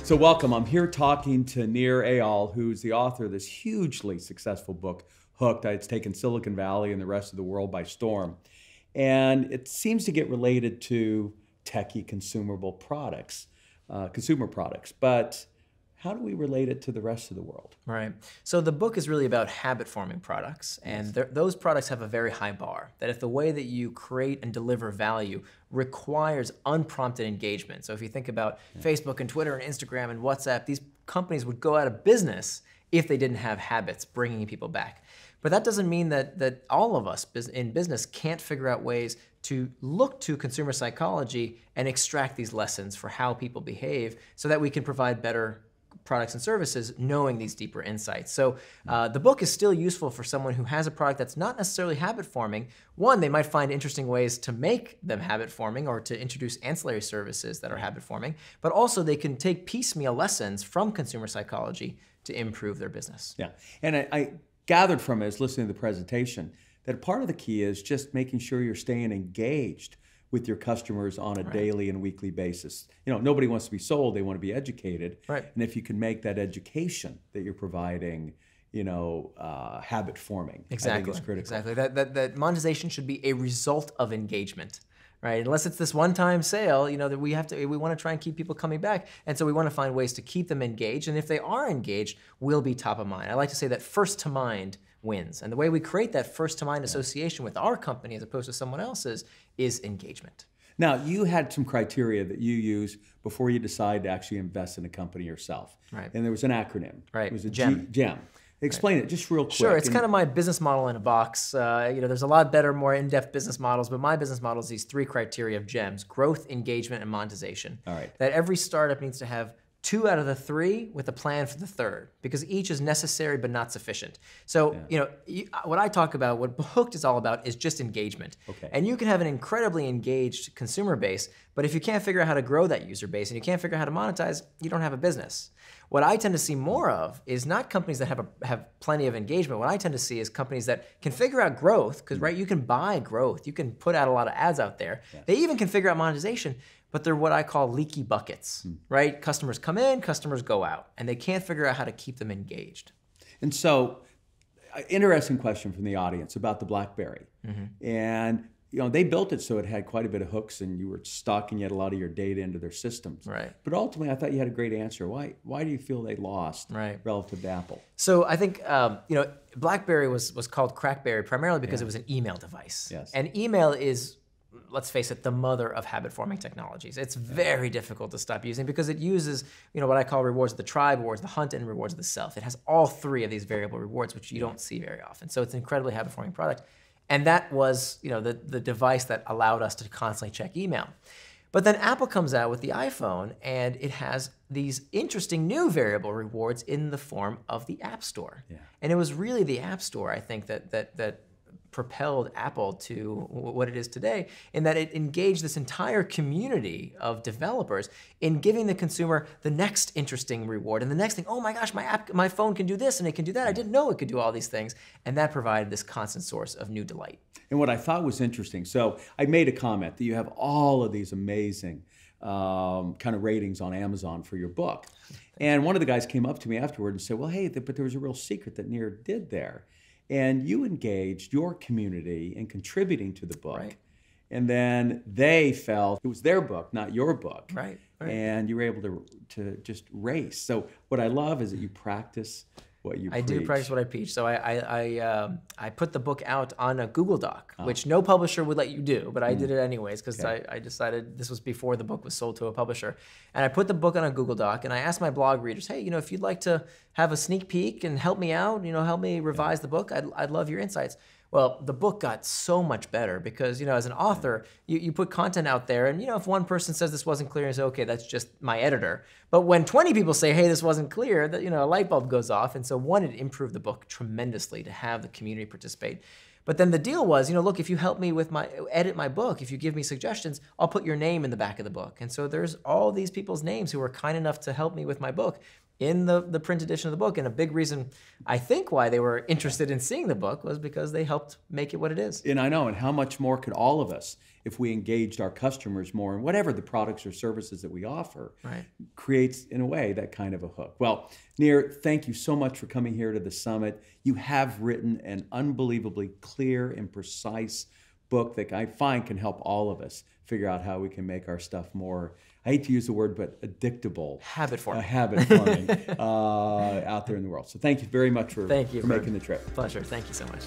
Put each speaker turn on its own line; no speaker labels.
So welcome. I'm here talking to Nir Eyal, who's the author of this hugely successful book, Hooked. It's taken Silicon Valley and the rest of the world by storm. And it seems to get related to techie consumable products, consumer products. But how do we relate it to the rest of the world?
Right. So the book is really about habit-forming products, and those products have a very high bar, that if the way that you create and deliver value requires unprompted engagement. So if you think about Facebook and Twitter and Instagram and WhatsApp, these companies would go out of business if they didn't have habits bringing people back. But that doesn't mean that all of us in business can't figure out ways to look to consumer psychology and extract these lessons for how people behave so that we can provide better products and services knowing these deeper insights. So the book is still useful for someone who has a product that's not necessarily habit forming. One, they might find interesting ways to make them habit forming or to introduce ancillary services that are habit forming, but also they can take piecemeal lessons from consumer psychology to improve their business.
Yeah, and I gathered from it as listening to the presentation that part of the key is just making sure you're staying engaged with your customers on a daily and weekly basis. You know, nobody wants to be sold, they want to be educated.
Right.
And if you can make that education that you're providing, you know, habit forming,
Exactly.
I think it's critical.
Exactly. That monetization should be a result of engagement. Right, unless it's this one-time sale, you know, that we want to try and keep people coming back, and so we want to find ways to keep them engaged. And if they are engaged, we'll be top of mind. I like to say that first to mind wins, and the way we create that first to mind association with our company as opposed to someone else's is engagement.
Now, you had some criteria that you use before you decide to actually invest in a company yourself.
Right.
And there was an acronym.
Right.
It was a
GEM.
GEM. Explain it just real quick.
Sure, it's kind of my business model in a box. You know, there's a lot better, more in-depth business models, but my business model is these three criteria of GEMs: growth, engagement, and monetization.
All right.
That every startup needs to have 2 out of the 3 with a plan for the third, because each is necessary but not sufficient. So, you know, what I talk about, what Hooked is all about, is just engagement.
Okay.
And you can have an incredibly engaged consumer base, but if you can't figure out how to grow that user base and you can't figure out how to monetize, you don't have a business. What I tend to see more of is not companies that have plenty of engagement. What I tend to see is companies that can figure out growth, because right, you can buy growth, you can put out a lot of ads out there. Yeah. They even can figure out monetization, but they're what I call leaky buckets, right? Customers come in, customers go out, and they can't figure out how to keep them engaged.
And so, interesting question from the audience about the Blackberry. And you know, they built it so it had quite a bit of hooks, and you were stocking yet a lot of your data into their systems.
Right.
But ultimately, I thought you had a great answer. Why do you feel they lost
right.
relative to Apple?
So I think you know, BlackBerry was called Crackberry primarily because it was an email device.
Yes.
And email is, let's face it, the mother of habit-forming technologies. It's very difficult to stop using because it uses, you know, what I call rewards of the tribe, rewards of the hunt, and rewards of the self. It has all 3 of these variable rewards, which you don't see very often. So it's an incredibly habit-forming product. And that was, you know, the device that allowed us to constantly check email. But then Apple comes out with the iPhone, and it has these interesting new variable rewards in the form of the App Store. Yeah. And it was really the App Store, I think, that propelled Apple to what it is today, in that it engaged this entire community of developers in giving the consumer the next interesting reward and the next thing. Oh my gosh, my phone can do this and it can do that. I didn't know it could do all these things. And that provided this constant source of new delight.
And what I thought was interesting, so I made a comment that you have all of these amazing kind of ratings on Amazon for your book. And one of the guys came up to me afterward and said, well, hey, but there was a real secret that Nir did there. And you engaged your community in contributing to the book. Right. And then they felt it was their book, not your book.
Right.
And you were able to just race. So what I love is that you practice what you preach.
I do practice what I preach. So I put the book out on a Google Doc, which no publisher would let you do, but I did it anyways because I decided this was before the book was sold to a publisher. And I put the book on a Google Doc, and I asked my blog readers, hey, you know, if you'd like to have a sneak peek and help me out, you know, help me revise the book, I'd love your insights. Well, the book got so much better because, you know, as an author, you put content out there, and, you know, if one person says this wasn't clear, you say, okay, that's just my editor. But when 20 people say, hey, this wasn't clear, that, you know, a light bulb goes off. And so one, it improved the book tremendously to have the community participate. But then the deal was, you know, look, if you help me with edit my book, if you give me suggestions, I'll put your name in the back of the book. And so there's all these people's names who were kind enough to help me with my book. in the print edition of the book. And a big reason, I think, why they were interested in seeing the book was because they helped make it what it is.
And I know, and how much more could all of us, if we engaged our customers more in whatever the products or services that we offer,
Right.
creates, in a way, that kind of a hook. Well, Nir, thank you so much for coming here to the summit. You have written an unbelievably clear and precise book that I find can help all of us figure out how we can make our stuff more, I hate to use the word, but addictable.
Habit forming.
Habit forming out there in the world. So thank you very much for
Thank you
making the trip.
Pleasure. Thank you so much.